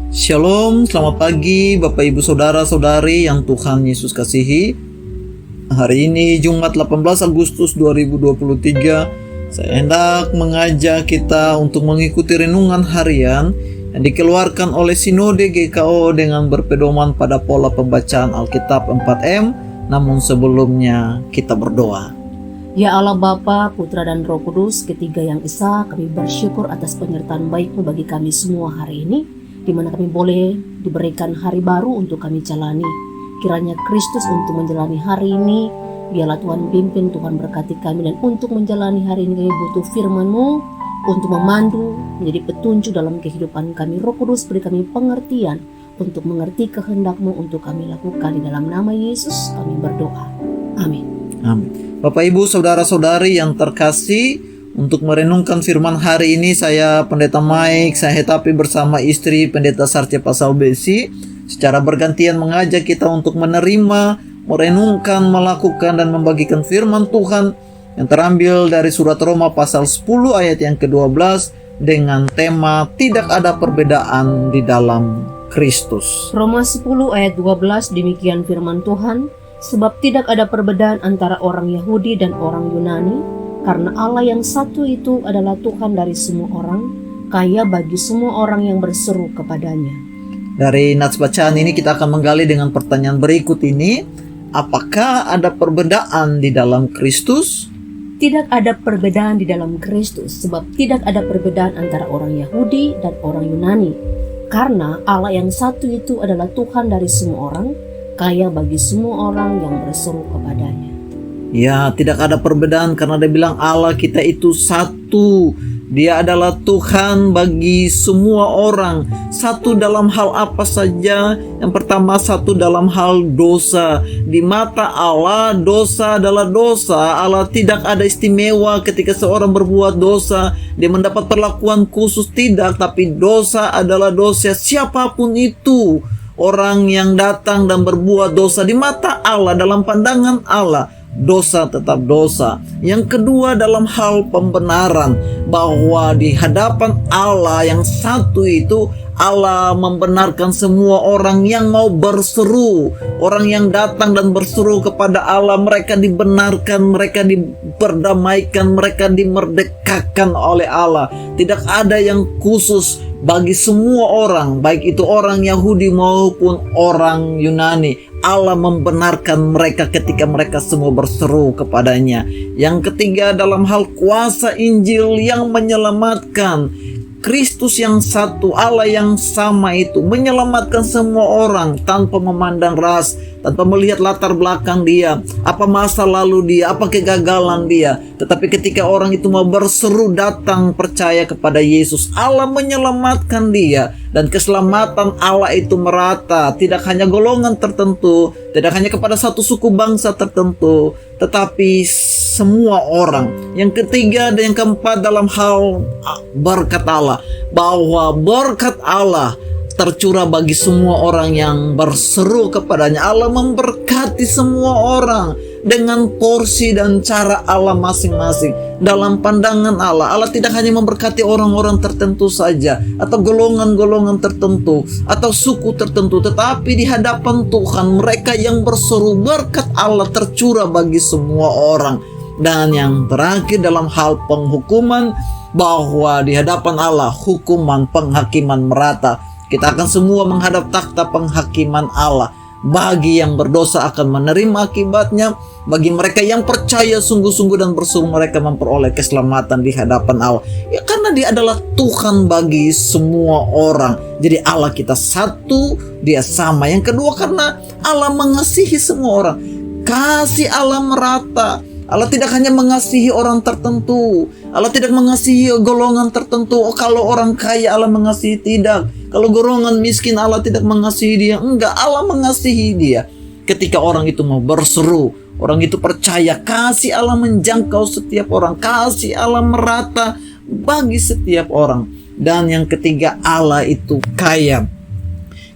Shalom, selamat pagi Bapak Ibu Saudara-saudari yang Tuhan Yesus kasihi. Hari ini Jumat 18 Agustus 2023, saya hendak mengajak kita untuk mengikuti renungan harian yang dikeluarkan oleh Sinode GKO dengan berpedoman pada pola pembacaan Alkitab 4M. Namun sebelumnya kita berdoa. Ya Allah Bapa, Putra dan Roh Kudus, ketiga yang esa, kami bersyukur atas penyertaan baik-Mu bagi kami semua hari ini, di mana kami boleh diberikan hari baru untuk kami jalani. Kiranya Kristus untuk menjalani hari ini, biarlah Tuhan pimpin, Tuhan berkati kami. Dan untuk menjalani hari ini kami butuh firman-Mu untuk memandu, menjadi petunjuk dalam kehidupan kami. Roh Kudus beri kami pengertian untuk mengerti kehendak-Mu untuk kami lakukan. Di dalam nama Yesus kami berdoa. Amin. Amin. Bapak Ibu Saudara-saudari yang terkasih, untuk merenungkan firman hari ini saya Pendeta Mike, saya Hetapi bersama istri Pendeta Sarce Pasal Besi secara bergantian mengajak kita untuk menerima, merenungkan, melakukan dan membagikan firman Tuhan yang terambil dari surat Roma pasal 10 ayat yang ke-12 dengan tema tidak ada perbedaan di dalam Kristus. Roma 10 ayat 12, demikian firman Tuhan, sebab tidak ada perbedaan antara orang Yahudi dan orang Yunani, karena Allah yang satu itu adalah Tuhan dari semua orang, kaya bagi semua orang yang berseru kepadanya. Dari nats bacaan ini kita akan menggali dengan pertanyaan berikut ini. Apakah ada perbedaan di dalam Kristus? Tidak ada perbedaan di dalam Kristus, sebab tidak ada perbedaan antara orang Yahudi dan orang Yunani, karena Allah yang satu itu adalah Tuhan dari semua orang, kaya bagi semua orang yang berseru kepadanya. Ya, tidak ada perbedaan karena dia bilang Allah kita itu satu. Dia adalah Tuhan bagi semua orang. Satu dalam hal apa saja? Yang pertama, satu dalam hal dosa. Di mata Allah, dosa adalah dosa. Allah tidak ada istimewa ketika seorang berbuat dosa. Dia mendapat perlakuan khusus, tidak. Tapi dosa adalah dosa siapapun itu. Orang yang datang dan berbuat dosa di mata Allah, dalam pandangan Allah, dosa tetap dosa. Yang kedua, dalam hal pembenaran, bahwa di hadapan Allah yang satu itu, Allah membenarkan semua orang yang mau berseru. Orang yang datang dan berseru kepada Allah, mereka dibenarkan, mereka diperdamaikan, mereka dimerdekakan oleh Allah. Tidak ada yang khusus bagi semua orang, baik itu orang Yahudi maupun orang Yunani. Allah membenarkan mereka ketika mereka semua berseru kepadanya. Yang ketiga, dalam hal kuasa Injil yang menyelamatkan. Kristus yang satu, Allah yang sama itu menyelamatkan semua orang tanpa memandang ras, tanpa melihat latar belakang dia, apa masa lalu dia, apa kegagalan dia. Tetapi ketika orang itu mau berseru datang percaya kepada Yesus, Allah menyelamatkan dia. Dan keselamatan Allah itu merata, tidak hanya golongan tertentu, tidak hanya kepada satu suku bangsa tertentu, tetapi semua orang. Yang ketiga dan yang keempat, dalam hal berkat Allah, bahwa berkat Allah tercurah bagi semua orang yang berseru kepadanya. Allah memberkati semua orang dengan porsi dan cara Allah masing-masing. Dalam pandangan Allah, Allah tidak hanya memberkati orang-orang tertentu saja, atau golongan-golongan tertentu, atau suku tertentu, tetapi di hadapan Tuhan, mereka yang berseru, berkat Allah tercurah bagi semua orang. Dan yang terakhir, dalam hal penghukuman, bahwa di hadapan Allah hukuman penghakiman merata. Kita akan semua menghadap takhta penghakiman Allah. Bagi yang berdosa akan menerima akibatnya, bagi mereka yang percaya sungguh-sungguh dan berseru, mereka memperoleh keselamatan di hadapan Allah. Ya, karena dia adalah Tuhan bagi semua orang. Jadi Allah kita satu, dia sama. Yang kedua, karena Allah mengasihi semua orang. Kasih Allah merata. Allah tidak hanya mengasihi orang tertentu. Allah tidak mengasihi golongan tertentu. Oh, kalau orang kaya Allah mengasihi, tidak. Kalau golongan miskin Allah tidak mengasihi dia. Enggak, Allah mengasihi dia. Ketika orang itu mau berseru, orang itu percaya, kasih Allah menjangkau setiap orang. Kasih Allah merata bagi setiap orang. Dan yang ketiga, Allah itu kaya.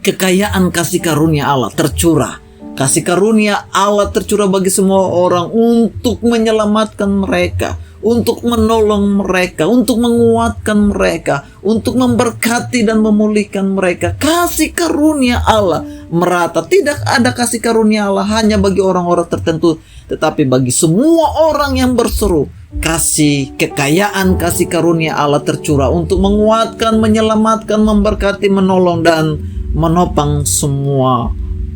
Kekayaan kasih karunia Allah tercurah. Kasih karunia Allah tercurah bagi semua orang untuk menyelamatkan mereka, untuk menolong mereka, untuk menguatkan mereka, untuk memberkati dan memulihkan mereka. Kasih karunia Allah merata. Tidak ada kasih karunia Allah hanya bagi orang-orang tertentu, tetapi bagi semua orang yang berseru. Kasih kekayaan, kasih karunia Allah tercurah untuk menguatkan, menyelamatkan, memberkati, menolong, dan menopang semua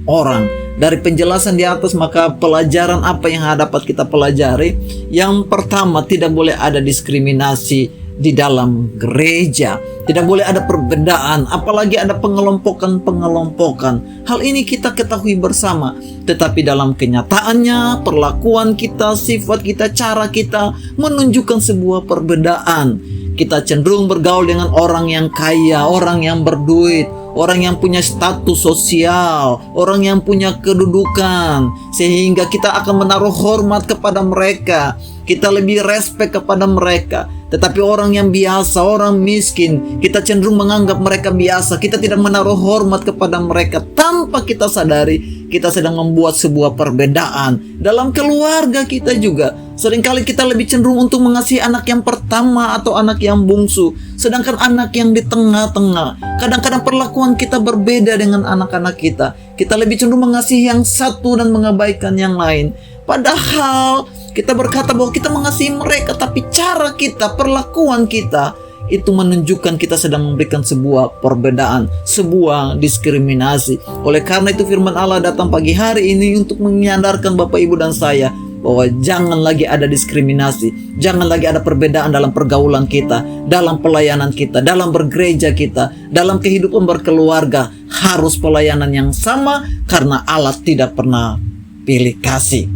orang. Dari penjelasan di atas, maka pelajaran apa yang dapat kita pelajari? Yang pertama, tidak boleh ada diskriminasi di dalam gereja. Tidak boleh ada perbedaan, apalagi ada pengelompokan-pengelompokan. Hal ini kita ketahui bersama. Tetapi dalam kenyataannya, perlakuan kita, sifat kita, cara kita menunjukkan sebuah perbedaan. Kita cenderung bergaul dengan orang yang kaya, orang yang berduit, orang yang punya status sosial, orang yang punya kedudukan, sehingga kita akan menaruh hormat kepada mereka. Kita lebih respect kepada mereka. Tetapi orang yang biasa, orang miskin, kita cenderung menganggap mereka biasa. Kita tidak menaruh hormat kepada mereka. Tanpa kita sadari, kita sedang membuat sebuah perbedaan. Dalam keluarga kita juga, seringkali kita lebih cenderung untuk mengasihi anak yang pertama atau anak yang bungsu, sedangkan anak yang di tengah-tengah. Kadang-kadang perlakuan kita berbeda dengan anak-anak kita. Kita lebih cenderung mengasihi yang satu dan mengabaikan yang lain. Padahal kita berkata bahwa kita mengasihi mereka, tapi cara kita, perlakuan kita, itu menunjukkan kita sedang memberikan sebuah perbedaan, sebuah diskriminasi. Oleh karena itu firman Allah datang pagi hari ini untuk menyadarkan Bapak, Ibu, dan saya bahwa jangan lagi ada diskriminasi, jangan lagi ada perbedaan dalam pergaulan kita, dalam pelayanan kita, dalam bergereja kita, dalam kehidupan berkeluarga. Harus pelayanan yang sama karena Allah tidak pernah pilih kasih.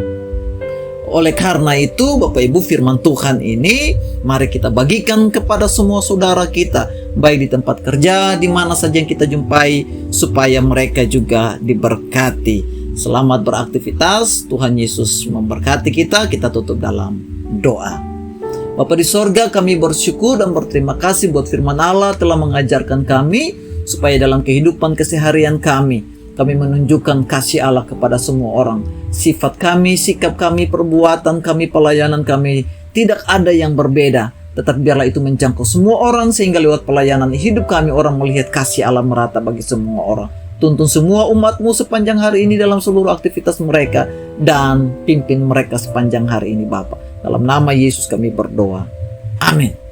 Oleh karena itu, Bapak Ibu, firman Tuhan ini mari kita bagikan kepada semua saudara kita, baik di tempat kerja, di mana saja yang kita jumpai, supaya mereka juga diberkati. Selamat beraktivitas. Tuhan Yesus memberkati kita. Kita tutup dalam doa. Bapa di sorga, kami bersyukur dan berterima kasih buat firman Allah telah mengajarkan kami, supaya dalam kehidupan keseharian kami menunjukkan kasih Allah kepada semua orang. Sifat kami, sikap kami, perbuatan kami, pelayanan kami tidak ada yang berbeda, tetapi biarlah itu menjangkau semua orang, sehingga lewat pelayanan hidup kami orang melihat kasih Allah merata bagi semua orang. Tuntun semua umat-Mu sepanjang hari ini dalam seluruh aktivitas mereka, dan pimpin mereka sepanjang hari ini Bapa. Dalam nama Yesus kami berdoa. Amin.